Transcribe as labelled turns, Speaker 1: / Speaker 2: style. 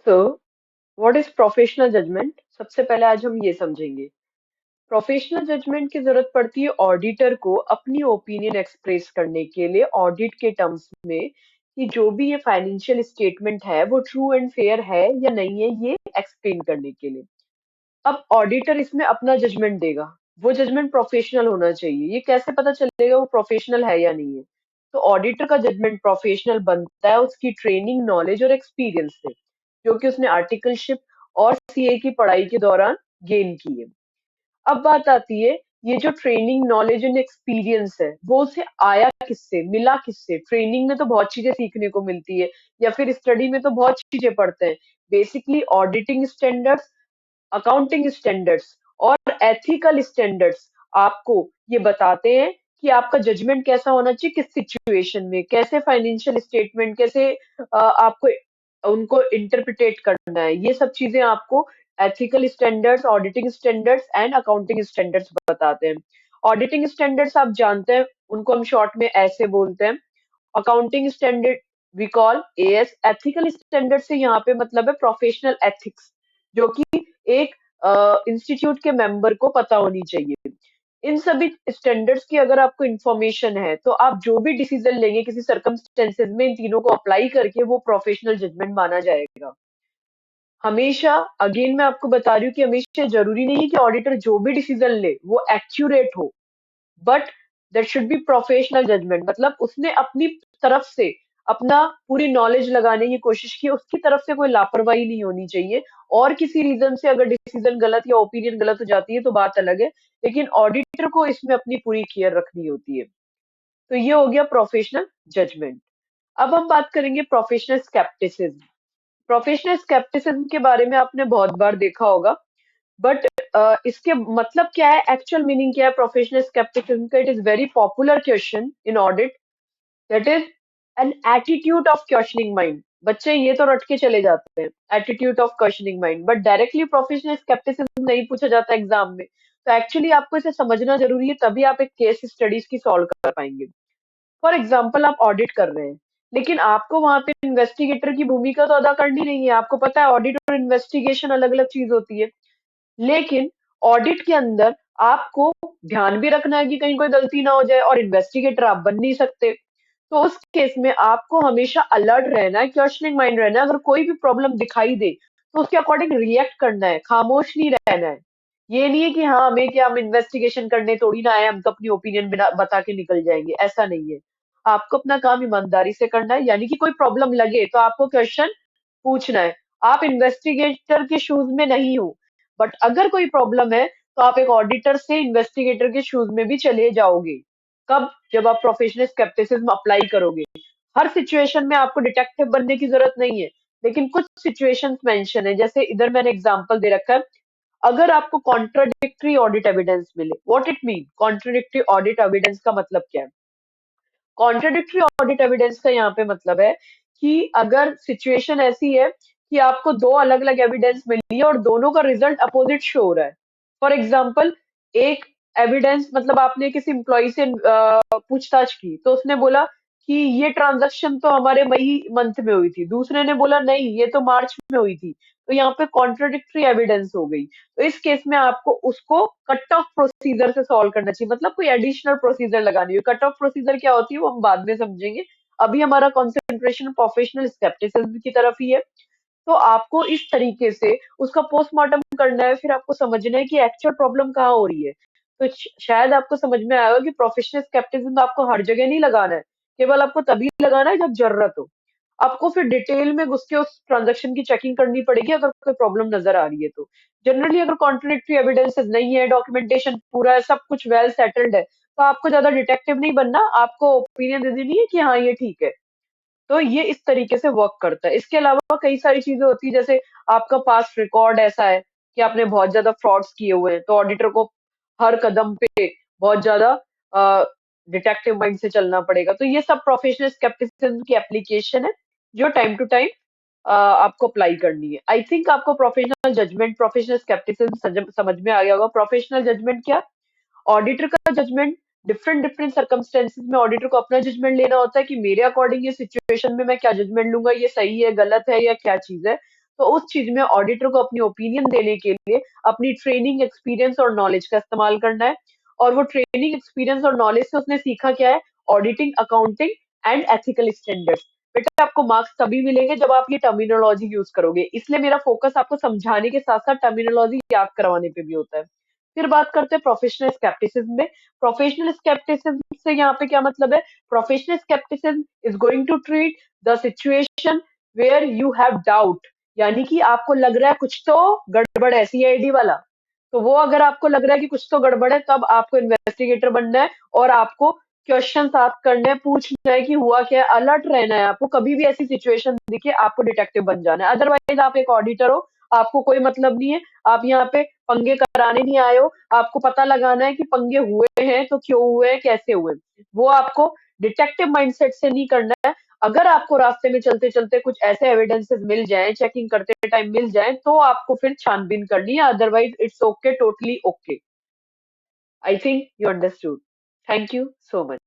Speaker 1: So what is professional judgement? सबसे पहले आज हम ये समझेंगे। प्रोफेशनल जजमेंट की जरूरत पड़ती है ऑडिटर को अपनी ओपिनियन एक्सप्रेस करने के लिए ऑडिट के टर्म्स में, कि जो भी ये फाइनेंशियल स्टेटमेंट है वो ट्रू एंड फेयर है या नहीं है, ये एक्सप्लेन करने के लिए। अब ऑडिटर इसमें अपना जजमेंट देगा। वो जजमेंट प्रोफेशनल होना चाहिए। ये कैसे पता चलेगा वो प्रोफेशनल है या नहीं है? तो ऑडिटर का जजमेंट प्रोफेशनल बनता है उसकी ट्रेनिंग, नॉलेज और एक्सपीरियंस से, जो कि उसने आर्टिकलशिप और सीए की पढ़ाई के दौरान गेन की है। अब बात आती है, ये जो ट्रेनिंग, नॉलेज एंड एक्सपीरियंस है वो उसे आया किससे, मिला किससे? ट्रेनिंग में तो बहुत चीजें सीखने को मिलती है, या फिर स्टडी में तो बहुत चीजें पढ़ते हैं। Basically auditing standards, accounting standards और एथिकल स्टैंडर्ड्स आपको ये बताते हैं कि आपका जजमेंट कैसा होना चाहिए, किस सिचुएशन में, कैसे फाइनेंशियल स्टेटमेंट, कैसे आपको उनको इंटरप्रिटेट करना है। ये सब चीजें आपको ethical standards, auditing standards and accounting standards बताते हैं। ऑडिटिंग स्टैंडर्ड्स आप जानते हैं, उनको हम शॉर्ट में ऐसे बोलते हैं। Accounting standard we call AS. Ethical standard से यहाँ पे मतलब है प्रोफेशनल एथिक्स, जो कि एक इंस्टीट्यूट के मेंबर को पता होनी चाहिए। इन सभी स्टैंडर्ड्स की अगर आपको इंफॉर्मेशन है तो आप जो भी डिसीजन लेंगे किसी सर्कमस्टेंसेस में, इन तीनों को अप्लाई करके वो प्रोफेशनल जजमेंट माना जाएगा। हमेशा, अगेन मैं आपको बता रही हूँ कि हमेशा जरूरी नहीं है कि ऑडिटर जो भी डिसीजन ले वो एक्यूरेट हो, but that should be professional judgement. मतलब उसने अपनी तरफ से अपना पूरी नॉलेज लगाने की कोशिश की, उसकी तरफ से कोई लापरवाही नहीं होनी चाहिए। और किसी रीजन से अगर डिसीजन गलत या ओपिनियन गलत हो जाती है तो बात अलग है, लेकिन ऑडिटर को इसमें अपनी पूरी केयर रखनी होती है। तो ये हो गया प्रोफेशनल जजमेंट। अब हम बात करेंगे प्रोफेशनल स्केप्टिसिज्म। प्रोफेशनल स्केप्टिसिज्म के बारे में आपने बहुत बार देखा होगा, बट इसके मतलब क्या है, एक्चुअल मीनिंग क्या है प्रोफेशनल स्केप्टिसिज्म का? It is very popular question in audit, that is an attitude of questioning mind. बच्चे ये तो रट के चले जाते हैं, attitude of questioning mind, but directly professional scepticism नहीं पूछा जाता एग्जाम में। तो एक्चुअली आपको इसे समझना जरूरी है, तभी आप एक केस स्टडीज की सॉल्व कर पाएंगे। फॉर एग्जाम्पल, आप ऑडिट कर रहे हैं, लेकिन आपको वहां पे इन्वेस्टिगेटर की भूमिका तो अदा करनी नहीं है। आपको पता है ऑडिट और इन्वेस्टिगेशन अलग अलग चीज होती है, लेकिन ऑडिट के अंदर आपको ध्यान भी रखना है कि कहीं कोई गलती ना हो जाए, और इन्वेस्टिगेटर आप बन नहीं सकते। तो उस केस में आपको हमेशा अलर्ट रहना है, क्वेश्चनिंग माइंड रहना है। अगर कोई भी प्रॉब्लम दिखाई दे तो उसके अकॉर्डिंग रिएक्ट करना है, खामोश नहीं रहना है। ये नहीं है कि हाँ हमें क्या, हम इन्वेस्टिगेशन करने थोड़ी ना आए, हम तो अपनी ओपिनियन बिना बता के निकल जाएंगे, ऐसा नहीं है। आपको अपना काम ईमानदारी से करना है, यानी कि कोई प्रॉब्लम लगे तो आपको क्वेश्चन पूछना है। आप इन्वेस्टिगेटर के शूज में नहीं हो, बट अगर कोई प्रॉब्लम है तो आप एक ऑडिटर से इन्वेस्टिगेटर के शूज में भी चले जाओगे। कब? जब आप प्रोफेशनल स्केप्टिसिज्म अप्लाई करोगे। हर सिचुएशन में आपको डिटेक्टिव बनने की जरूरत नहीं है, लेकिन कुछ सिचुएशंस मेंशन है, जैसे इधर मैंने एग्जांपल दे रखा है। अगर आपको कॉन्ट्राडिक्टरी ऑडिट एविडेंस मिले, what it mean? Contradictory audit evidence का मतलब क्या है? कॉन्ट्राडिक्टरी ऑडिट एविडेंस का यहाँ पे मतलब है कि अगर सिचुएशन ऐसी है कि आपको दो अलग अलग एविडेंस मिली है और दोनों का रिजल्ट अपोजिट शो हो रहा है। फॉर एग्जाम्पल, एक एविडेंस मतलब आपने किसी एम्प्लॉय से पूछताछ की तो उसने बोला कि ये ट्रांजैक्शन तो हमारे मई मंथ में हुई थी, दूसरे ने बोला नहीं ये तो मार्च में हुई थी। तो यहाँ पे कॉन्ट्राडिक्टरी एविडेंस हो गई। तो इस केस में आपको उसको कट ऑफ प्रोसीजर से सॉल्व करना चाहिए, मतलब कोई एडिशनल प्रोसीजर लगानी है। कट ऑफ प्रोसीजर क्या होती है वो हम बाद में समझेंगे, अभी हमारा कंसंट्रेशन प्रोफेशनल स्केप्टिसिज्म की तरफ ही है। तो आपको इस तरीके से उसका पोस्टमार्टम करना है, फिर आपको समझना है कि एक्चुअल प्रॉब्लम कहाँ हो रही है। तो शायद आपको समझ में आएगा कि प्रोफेशनल स्केप्टिसिज्म आपको हर जगह नहीं लगाना है, केवल आपको तभी लगाना है जब जरूरत हो। आपको फिर डिटेल में घुस के उस ट्रांजेक्शन की चेकिंग करनी पड़ेगी अगर कोई प्रॉब्लम नजर आ रही है तो। जनरली अगर कॉन्ट्रडिक्टरी एविडेंसेस नहीं है, डॉक्यूमेंटेशन पूरा है, सब कुछ वेल सेटल्ड है, तो आपको ज्यादा डिटेक्टिव नहीं बनना, आपको ओपिनियन दे देनी है कि हाँ ये ठीक है। तो ये इस तरीके से वर्क करता है। इसके अलावा कई सारी चीजें होती है, जैसे आपका पास्ट रिकॉर्ड ऐसा है कि आपने बहुत ज्यादा फ्रॉड्स किए हुए हैं, तो ऑडिटर को हर कदम पे बहुत ज्यादा डिटेक्टिव माइंड से चलना पड़ेगा। तो ये सब प्रोफेशनल स्केप्टिसिज्म की एप्लीकेशन है, जो टाइम टू टाइम आपको अप्लाई करनी है। आई थिंक आपको प्रोफेशनल जजमेंट, प्रोफेशनल स्केप्टिसिज्म समझ में आ गया होगा। प्रोफेशनल जजमेंट क्या? ऑडिटर का जजमेंट, डिफरेंट डिफरेंट सर्कमस्टेंसेज में ऑडिटर को अपना जजमेंट लेना होता है कि मेरे अकॉर्डिंग ये सिचुएशन में मैं क्या जजमेंट लूंगा, ये सही है, गलत है या क्या चीज है। तो उस चीज में ऑडिटर को अपनी ओपिनियन देने के लिए अपनी ट्रेनिंग, एक्सपीरियंस और नॉलेज का इस्तेमाल करना है। और वो ट्रेनिंग, एक्सपीरियंस और नॉलेज से उसने सीखा क्या है? Auditing, accounting and ethical standards. बेटा आपको मार्क्स तभी मिलेंगे जब आप ये टर्मिनोलॉजी यूज करोगे, इसलिए मेरा फोकस आपको समझाने के साथ साथ टर्मिनोलॉजी याद करवाने पे भी होता है। फिर बात करते हैं प्रोफेशनल स्केप्टिसिज्म में। प्रोफेशनल स्केप्टिसिज्म से यहाँ पे क्या मतलब है? Professional scepticism is going to treat the situation where you have doubt, यानी कि आपको लग रहा है कुछ तो गड़बड़ है, सीआईडी वाला। तो वो अगर आपको लग रहा है कि कुछ तो गड़बड़ है, तब आपको इन्वेस्टिगेटर बनना है और आपको क्वेश्चन आस्क करने हैं, पूछना है कि हुआ क्या है, अलर्ट रहना है आपको। कभी भी ऐसी सिचुएशन दिखे आपको डिटेक्टिव बन जाना है, अदरवाइज आप एक ऑडिटर हो, आपको कोई मतलब नहीं है। आप यहाँ पे पंगे कराने नहीं आए हो, आपको पता लगाना है कि पंगे हुए हैं तो क्यों हुए हैं, कैसे हुए। वो आपको डिटेक्टिव माइंडसेट से नहीं करना है। अगर आपको रास्ते में चलते चलते कुछ ऐसे एविडेंसेस मिल जाएं, चेकिंग करते टाइम मिल जाएं, तो आपको फिर छानबीन करनी है, otherwise it's okay, totally okay. I think you understood. Thank you so much.